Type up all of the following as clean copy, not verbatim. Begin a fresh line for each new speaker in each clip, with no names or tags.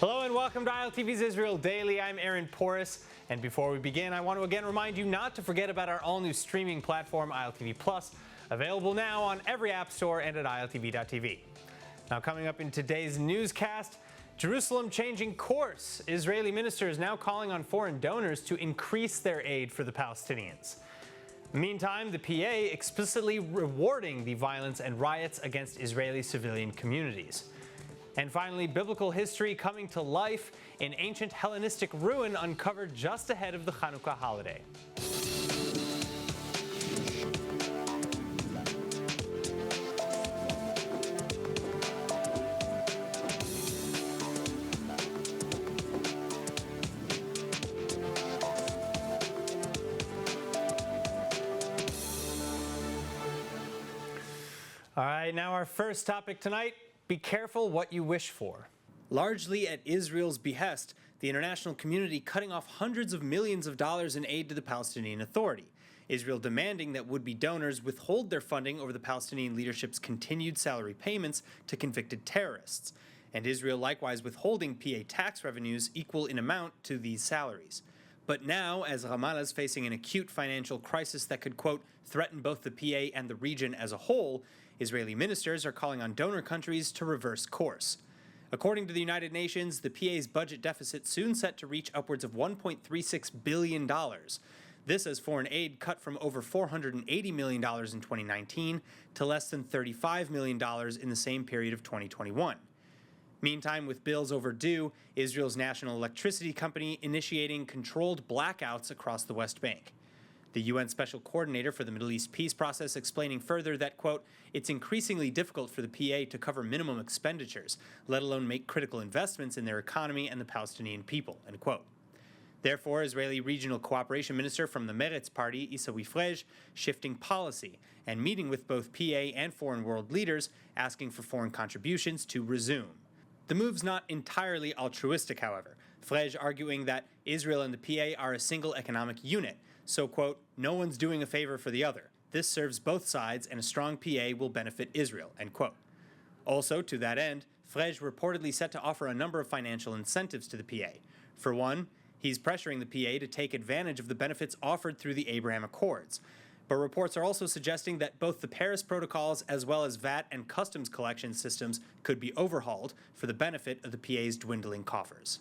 Hello and welcome to ILTV's Israel Daily. I'm Aaron Porras, and before we begin, I want to again remind you not to forget about our all-new streaming platform, ILTV Plus, available now on every app store and at ILTV.tv. Now, coming up in today's newscast, Jerusalem changing course. Israeli ministers now calling on foreign donors to increase their aid for the Palestinians. Meantime, the PA explicitly rewarding the violence and riots against Israeli civilian communities. And finally, biblical history coming to life in ancient Hellenistic ruin uncovered just ahead of the Hanukkah holiday. All right, now our first topic tonight. Be careful what you wish for. Largely at Israel's behest, the international community cutting off hundreds of millions of dollars in aid to the Palestinian Authority. Israel demanding that would-be donors withhold their funding over the Palestinian leadership's continued salary payments to convicted terrorists. And Israel likewise withholding PA tax revenues equal in amount to these salaries. But now, as Ramallah is facing an acute financial crisis that could, quote, threaten both the PA and the region as a whole, Israeli ministers are calling on donor countries to reverse course. According to the United Nations, the PA's budget deficit soon set to reach upwards of $1.36 billion. This as foreign aid cut from over $480 million in 2019 to less than $35 million in the same period of 2021. Meantime, with bills overdue, Israel's national electricity company initiating controlled blackouts across the West Bank. The UN Special Coordinator for the Middle East peace process explaining further that, quote, it's increasingly difficult for the PA to cover minimum expenditures, let alone make critical investments in their economy and the Palestinian people, end quote. Therefore, Israeli Regional Cooperation Minister from the Meretz party, Isawi Frej, shifting policy and meeting with both PA and foreign world leaders, asking for foreign contributions to resume. The move's not entirely altruistic, however, Frej arguing that Israel and the PA are a single economic unit, so, quote, no one's doing a favor for the other. This serves both sides, and a strong PA will benefit Israel, end quote. Also, to that end, Frej reportedly set to offer a number of financial incentives to the PA. For one, he's pressuring the PA to take advantage of the benefits offered through the Abraham Accords. But reports are also suggesting that both the Paris protocols as well as VAT and customs collection systems could be overhauled for the benefit of the PA's dwindling coffers.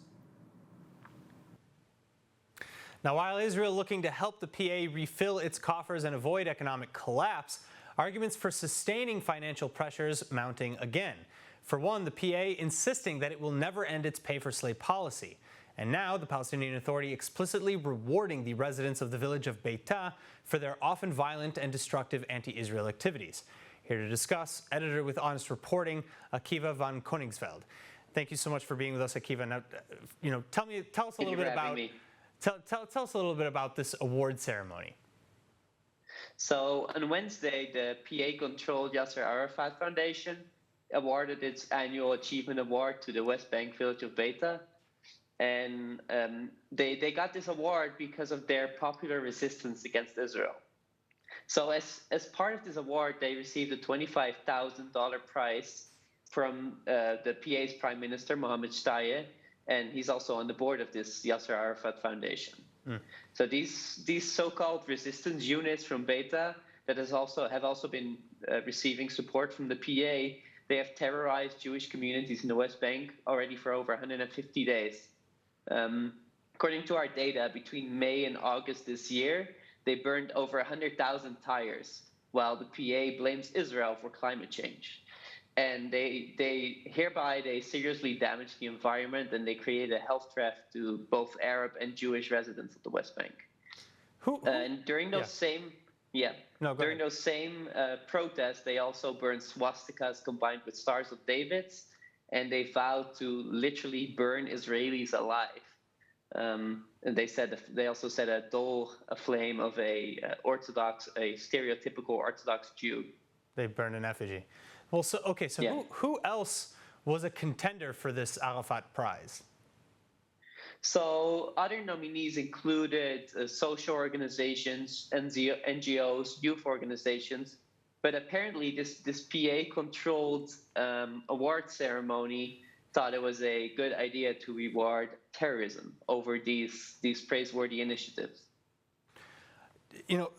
Now, while Israel looking to help the PA refill its coffers and avoid economic collapse, arguments for sustaining financial pressures mounting again. For one, the PA insisting that it will never end its pay-for-slay policy. And now, the Palestinian Authority explicitly rewarding the residents of the village of Beitah for their often violent and destructive anti-Israel activities. Here to discuss, editor with Honest Reporting, Akiva van Koningsveld. Thank you so much for being with us, Akiva. Now, tell us a little bit about... Tell us a little bit about this award ceremony.
So on Wednesday, the PA-controlled Yasser Arafat Foundation awarded its annual achievement award to the West Bank village of Beitah. And they got this award because of their popular resistance against Israel. So as part of this award, they received a $25,000 prize from the PA's Prime Minister, Mohammed Shtayyeh, and he's also on the board of this Yasser Arafat Foundation. So these so-called resistance units from Beitah that have also been receiving support from the PA, they have terrorized Jewish communities in the West Bank already for over 150 days. According to our data, between May and August this year, they burned over 100,000 tires, while the PA blames Israel for climate change. And they hereby seriously damage the environment, and they create a health threat to both Arab and Jewish residents of the West Bank. And during those same protests, they also burned swastikas combined with stars of David's, and they vowed to literally burn Israelis alive. And they also set a flame of a stereotypical Orthodox Jew.
They burned an effigy. Well, who else was a contender for this Arafat Prize?
So other nominees included social organizations, NGOs, youth organizations, but apparently this PA-controlled award ceremony thought it was a good idea to reward terrorism over these praiseworthy initiatives.
You know,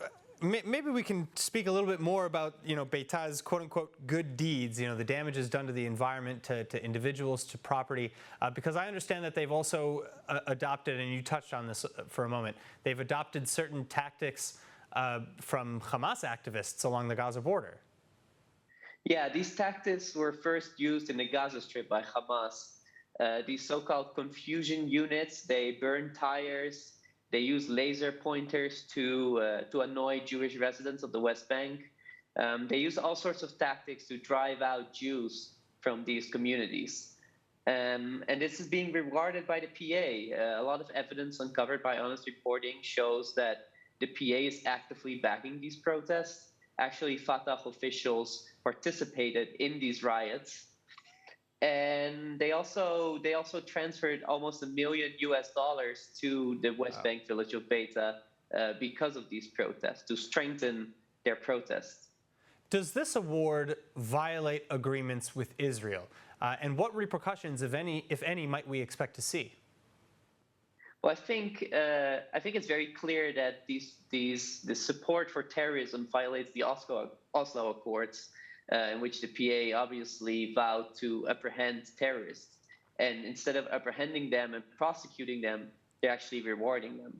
maybe we can speak a little bit more about, Beita's quote-unquote good deeds, the damages done to the environment, to individuals, to property, because I understand that they've also adopted, and you touched on this for a moment, they've adopted certain tactics from Hamas activists along the Gaza border.
Yeah, these tactics were first used in the Gaza Strip by Hamas. These so-called confusion units, they burn tires, they use laser pointers to annoy Jewish residents of the West Bank. They use all sorts of tactics to drive out Jews from these communities. And this is being rewarded by the PA. A lot of evidence uncovered by Honest Reporting shows that the PA is actively backing these protests. Actually, Fatah officials participated in these riots. And they also transferred almost $1 million to the West Bank village of Beita because of these protests, to strengthen their protests.
Does this award violate agreements with Israel? And what repercussions, if any, might we expect to see?
Well, I think it's very clear that the support for terrorism violates the Oslo Accords, in which the PA obviously vowed to apprehend terrorists. And instead of apprehending them and prosecuting them, they're actually rewarding them.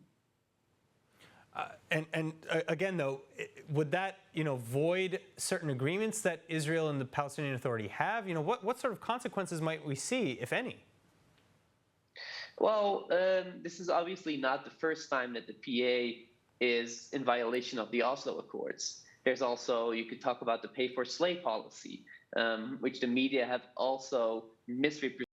Again, though, would that void certain agreements that Israel and the Palestinian Authority have? What sort of consequences might we see, if any?
Well, this is obviously not the first time that the PA is in violation of the Oslo Accords. There's also, you could talk about the pay for slay policy, which the media have also misrepresented